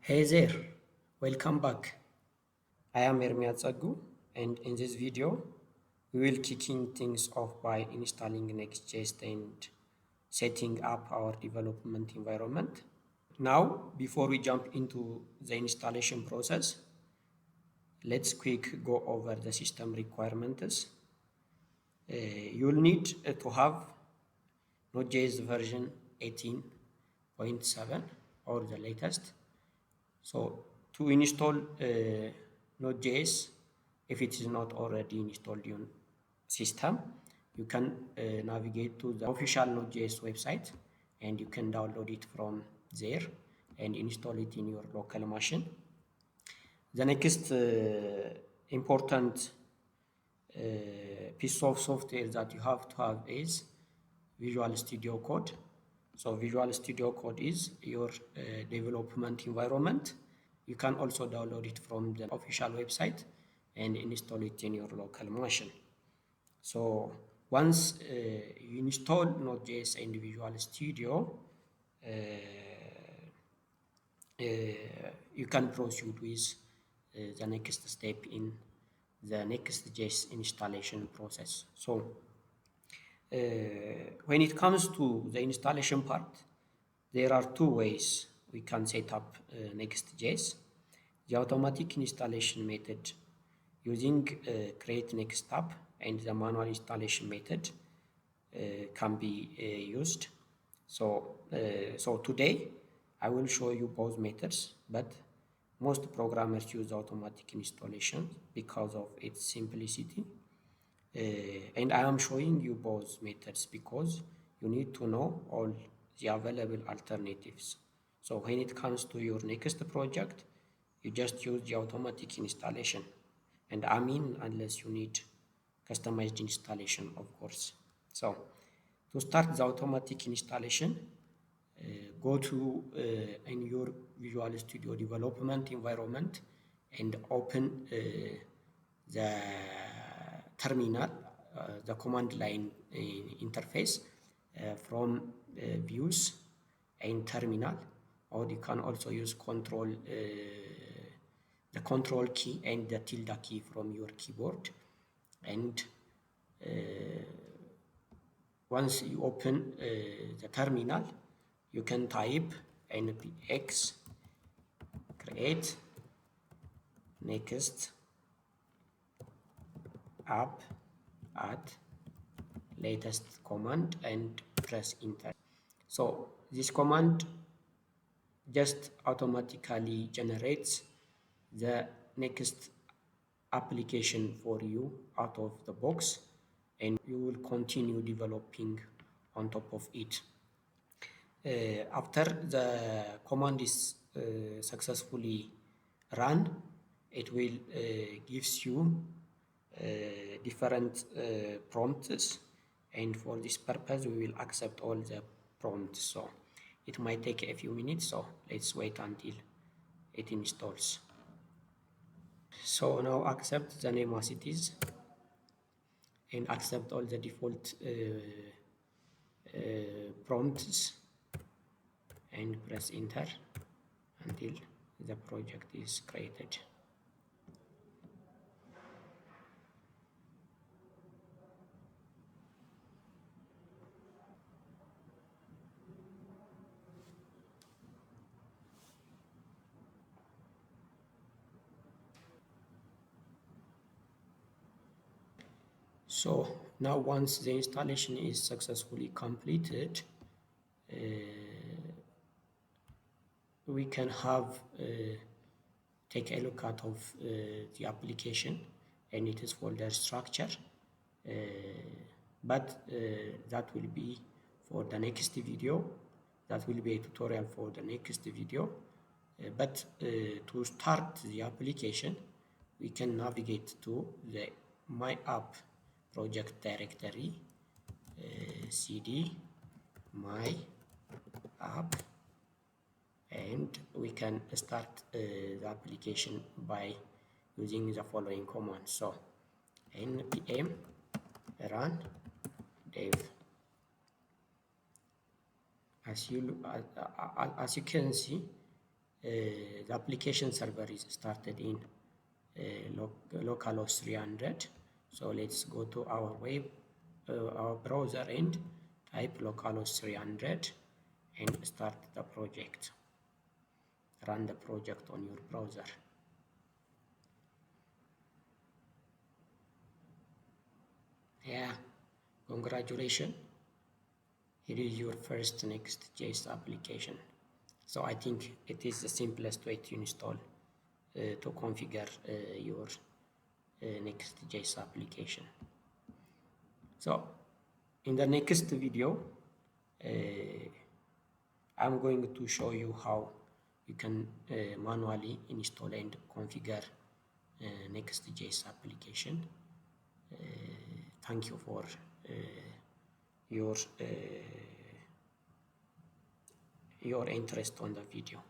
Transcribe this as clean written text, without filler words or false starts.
Hey there, welcome back. I am Ermiatsagu, and in this video, we will kicking things off by installing Next.js and setting up our development environment. Now, before we jump into the installation process, let's quick go over the system requirements. You'll need to have Node.js version 18.7 or the latest. So to install Node.js, if it is not already installed in system, you can navigate to the official Node.js website and you can download it from there and install it in your local machine. The next important piece of software that you have to have is Visual Studio Code. So Visual Studio Code is your development environment. You can also download it from the official website and install it in your local machine. So once you install Node.js and Visual Studio, you can proceed with the next step in the Next.js installation process. So when it comes to the installation part, there are two ways we can set up Next.js. The automatic installation method using create next app and the manual installation method can be used. So today I will show you both methods, but most programmers use automatic installation because of its simplicity. And I am showing you both methods because you need to know all the available alternatives. So when it comes to your next project, you just use the automatic installation. And I mean, unless you need customized installation, of course. So to start the automatic installation, go to in your Visual Studio development environment and open the terminal, the command line interface from views and terminal, or you can also use the control key and the tilde key from your keyboard. And once you open the terminal, you can type npx create next app at latest command and press enter. So this command just automatically generates the next application for you out of the box, and you will continue developing on top of it. After the command is successfully run, it will gives you different prompts, and for this purpose we will accept all the prompts. So it might take a few minutes, so let's wait until it installs. So now accept the name as it is and accept all the default prompts and press enter until the project is created. So now once the installation is successfully completed, we can have take a look at of the application and its folder structure, but that will be for the next video. That will be a tutorial for the next video. But to start the application, we can navigate to the my app project directory, cd my app, and we can start the application by using the following command. So npm run dev. As you can see, The application server is started in localhost 300. So let's go to our our browser and type localhost 300 and start the project. Run the project on your browser. Yeah, congratulations. Here is your first Next.js application. So I think it is the simplest way to install, to configure your Next.js application. So in the next video, I'm going to show you how you can manually install and configure Next.js application. Thank you for your interest on the video.